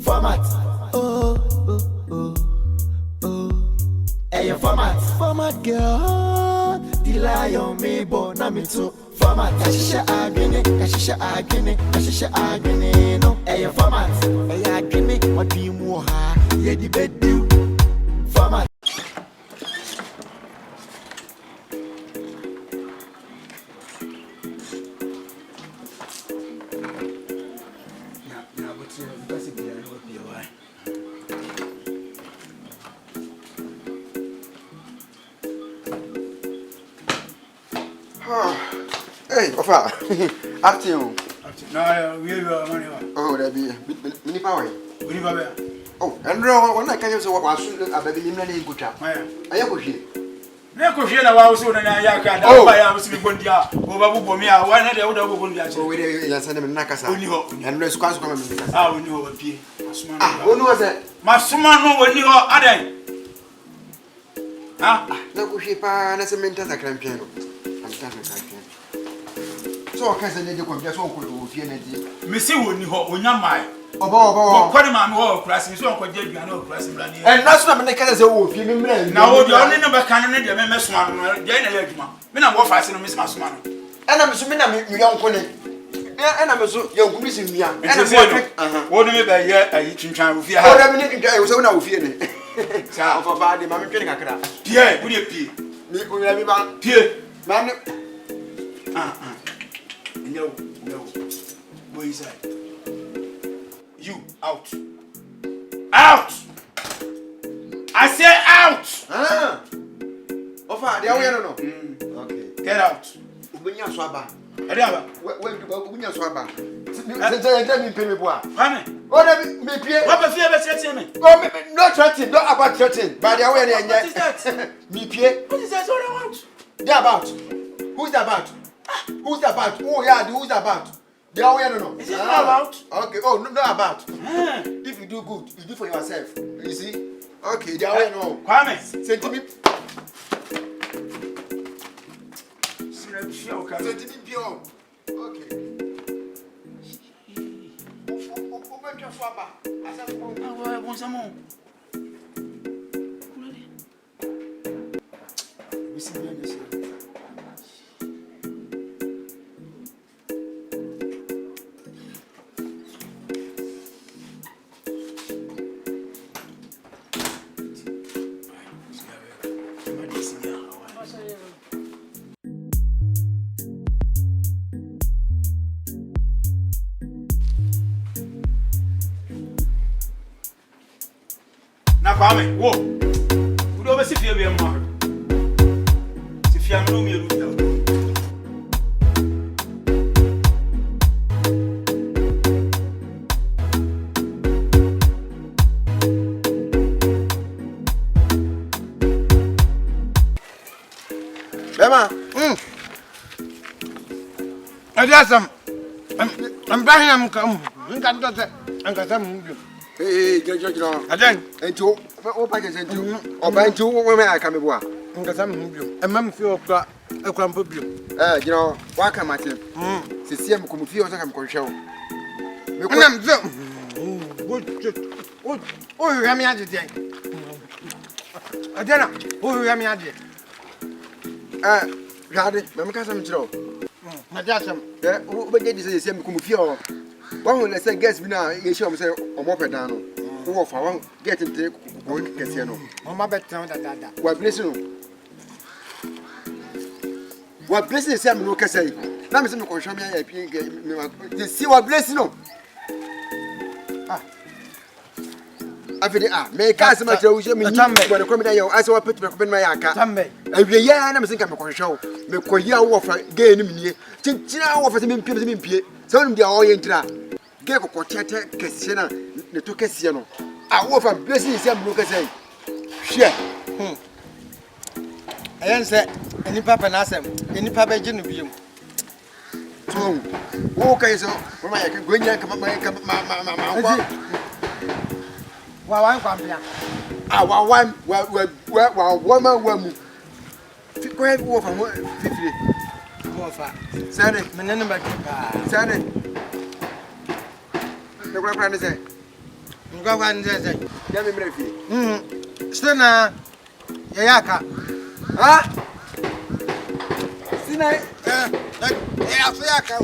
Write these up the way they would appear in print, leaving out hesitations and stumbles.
Format. Oh, oh, oh, oh. Hey, your format. Format girl. The lion me born na me too. Format. Kashisha agene, kashisha agene, kashisha agene. No. Hey, your format. Hey, agene. What do you more ha? Yeah, the bed do. Format. Hey, Ofa. After you. No, we are money. Oh, there be many power. We never. Oh, and no one I can use what was a baby in any good chap. I am here. Never hear about so than I can. Oh, I was going to over Bumia. Why not the other Bumia? So we send him in Nakasa and let's cross come. I will know what be. Who knows that? My son, when you are adding. Ah, no, she pass a mental piano. I'm talking. So, cousin, you could just walk with you. Missy, when you are my. Oh, what am I crossing? So, I could get you no crossing. And that's not the case of you. Now, the only number can never miss one. Jane, men are more fast than Miss Masman. And I'm assuming I'm young Connie. And I'm so young missing me. And I'm what do you by here? I eat in time with you. I was on our feeling. Sound for body, Mamma Kenaka. Pierre, would you pee? Me, will have me back. Pierre, man. No. What is that? You out. Out! I say out! Ofa, they are no. Okay. Get out. Ubunya swaba. Adiaba. Where ubunya swaba. Say me pay me boy. Come. Oh, me pay. What the fear of me? Oh, no threatening, not about threatening. But they are wearing what is that? Me pay. What is that all I want? They about. Who's the about? Who's the about? Oh yeah, who's the about? They are wearing no. Is it not about? Okay. Oh, no about. If you do good, you do for yourself. You see? Okay, they are wearing no. Come. Send me. Send me pure. Okay. I want some more. Na kwame wo wo do be si fie bi ma si fie am no mi elu da Bema adiasam am bahina mkam nka ndo se anka sam bi Jojo. adan Ento, o pa je senti. Oba enti wo me aka me bo a. nka sam bi emam fi okra ekra mpo bi Jino, wa ka mate. Sisi am ko mu fi o saka me ko hwe wo. Me ko nam zo o yami ade den adana o yami ade Gade, me ka sam kiro. adiasam O be je di sisi am ko mu fi o. Wa hu le say guest bi na ye shi o me say o mo pedan no. Wo fa wa get nte ko kese no. mama betan da Wa bless no. Wa bless sisi am no kese yi. Na me se me ko hwe me ya pi me ma. Si wa bless no. Afide me ka se ma tira wo je me ni bo ko me da yo ase wa pet me ko ben ma ya ka tambe awie ya na me se ka me ko hwe wo me ko ya wo fa ge ni me nie tintina wo fa se me mpie se wonu dia o ye ntira ge ko tete kese na ne to kese no wo fa blessing se am no kese hwe ayen se eni papa na asem eni papa je no biom to wo ka yeso wo ma ya ka gonya ka ma wa wan kwambia wa mu fi ko he wo fa mo fifire mo fa sane menene ba kipa sane ne kwa ne se Nga kwanze. Ya me mre fie. Sina yaka. Ha? Sina so yaka.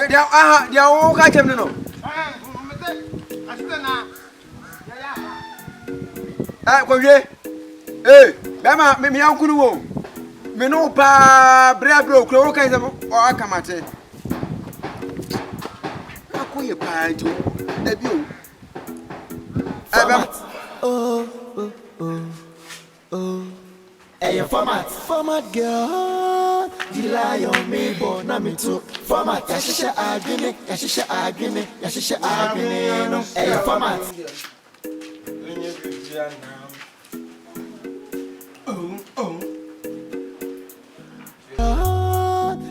Dia o ka chem no. Asina yaka. Ko hwe. Ba ma me yankunu wo. Me no pa bra okro kan se o akamate. Akoye pa njo. Da bi o. Hey, format girl, the lion me born na me too. Format, yashisha agine, no. Hey, format.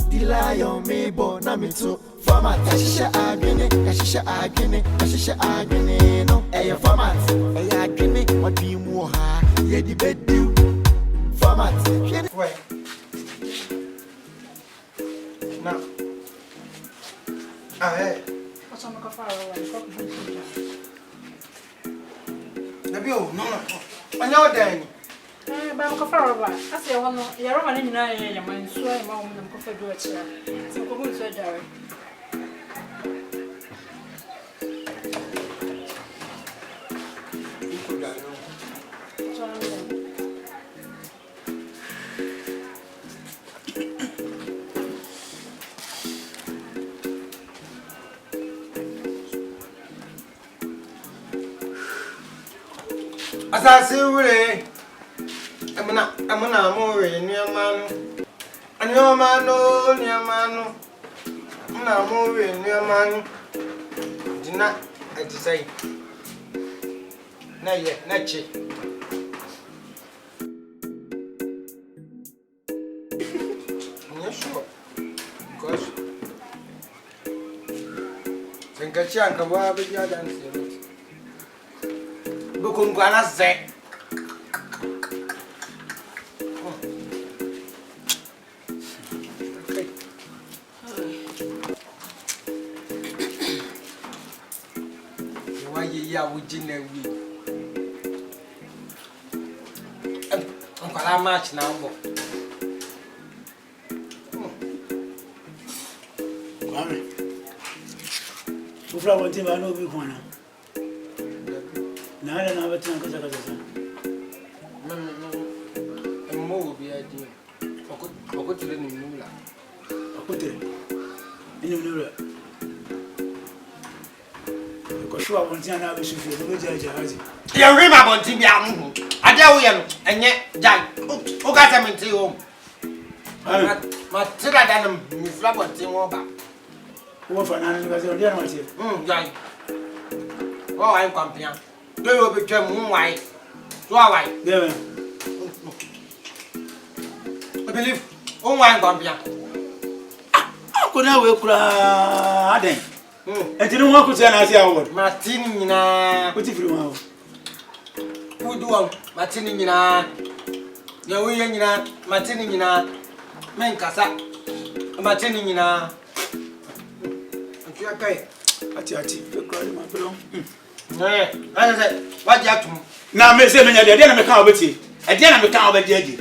The lion me born na me too. Format, yashisha agine, no. Hey, format, hey agine, what do you more ha? Yeah, the bed do. Format. Wait. Now. Hey. What's on the car? Nabio, no. Anyo dan. Ba ko fa roba. Ase ho no, ye roba ni nyina ye ya man so e ma ho nam ko fa do akira. So ko mu so jare. Asasi wure. Amuna mo we ni amanu. Anyo manu ni amanu. Amuna mo we ni amanu. Dina ajisai. Na ye, na chi. Ni sure. Because Sengachi ankawa be ya dance. Bukungwana ze. Ya wujina wi. Nkwala match na mbo. Kwame. Ufra wonti ba no bi kwana. Na na batin kaza kaza. Mo bi adi. Okotire ni nula. Okotire. Ni nula. Ko shuwa wonti na ba shufu no jaja hazi. Ya ri ma bonti bi amu. Ade wo ye no enye jai. O ga ta menti o. Ma tira da no mi fla bonti won ba. Wo fa na ni ba se o dia na ma se. Jai. O ai kwampian. Do yo be twam mu wai. So wai. Debe. I believe o wai kwampian. Ko na we kura aden. Enti no ko tia na ase award. Martin nyina. Ko ti firi ma wo. Uduwa Martin nyina. Ya wo ye nyina Martin nyina. Men kasa. Martin nyina. Antua kai. Ati pe kura ma pelo. Ase waji atum. Na me se me nya de na me kan obeti. E de na me kan obedi adi.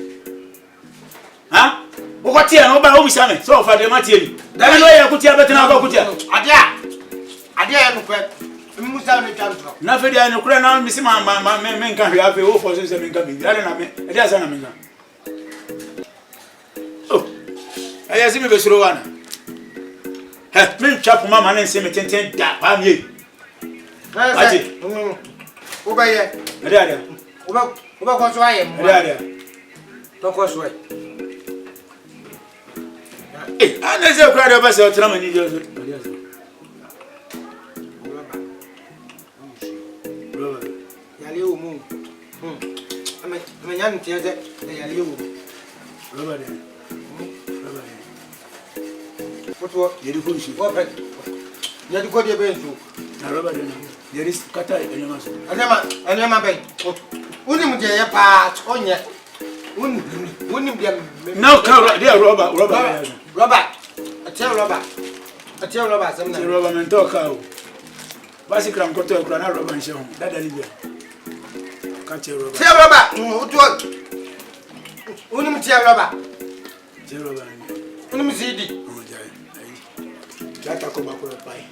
Ha? Wo ko tia no ba wo bisa me. So fa de ma tie ni. Da no ye ko tia betina ba ko tia. Ade ya no pe. Musa no tantro. Na fe dia no kura na mi si ma me kan hwe afi wo fo se me kan bi. Dale na me. E dia sa na me kan. Oh. Aya si me be suro wana. He, me chap mama na se me tenten da ba mi. Ati. Wo ba ye. Ade ade. Wo ba ko so aye mo. Ade ade. To ko so. Ana se kura de ba se o tra mani je so. Ade ade. Yale o mu. Amenyan ntia ze yale o. Roba de. Foto Yedi ko nshi. wo pe. Yadi ko de be nso. Na roba de na. Yedi kata enyama so. Anyama be. Unim je ye pa onye. Unim de. Now ka de roba roba. Roba. Atia roba. Atia roba samna. Roba men to ka o. Basically, I'm going to go to Robin show. That Libya. Catch a rubber. Tell Robert, Unim tell Robert. Unim Zidi. Oh, Jai. Jata come up with a pie.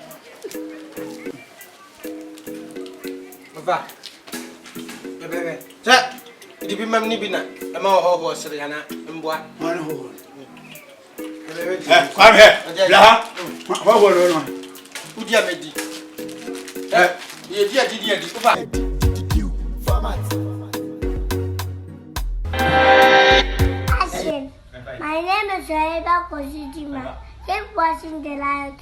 Papa. Baby. Sir, it be Mammy Bina. A more horse, Rihanna, and boy. One hole. Come here. What will you? Who dear me? Dear, Format. My name is Zoeba Kosidima. Keep watching the light.